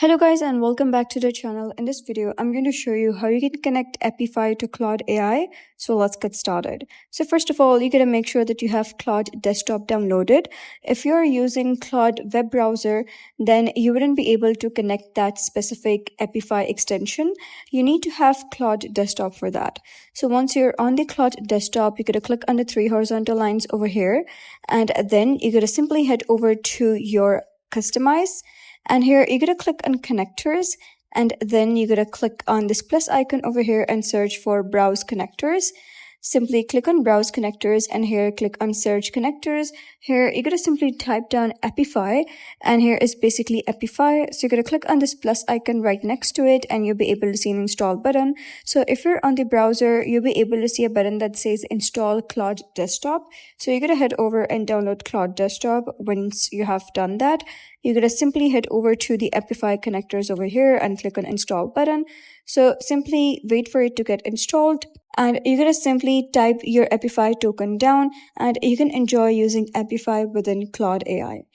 Hello guys and welcome back to the channel. In this video, I'm going to show you how you can connect Apify to Claude AI. So let's get started. So first of all, you gotta make sure that you have Claude desktop downloaded. If you're using Claude web browser, then you wouldn't be able to connect that specific Apify extension. You need to have Claude desktop for that. So once you're on the Claude desktop, you gotta click on the three horizontal lines over here, and then you gotta simply head over to your customize. And here you're gonna click on connectors, and then you're gonna click on this plus icon over here and search for browse connectors. Simply click on browse connectors, and here click on search connectors. Here you're gonna simply type down Apify, and here is basically Apify. So you're gonna click on this plus icon right next to it, and you'll be able to see an install button. So if you're on the browser, you'll be able to see a button that says install Claude desktop. So you're gonna head over and download Claude desktop. Once you have done that, you're gonna simply head over to the Apify connectors over here and click on install button. So simply wait for it to get installed, and you're gonna simply type your Apify token down, and you can enjoy using Apify within Claude AI.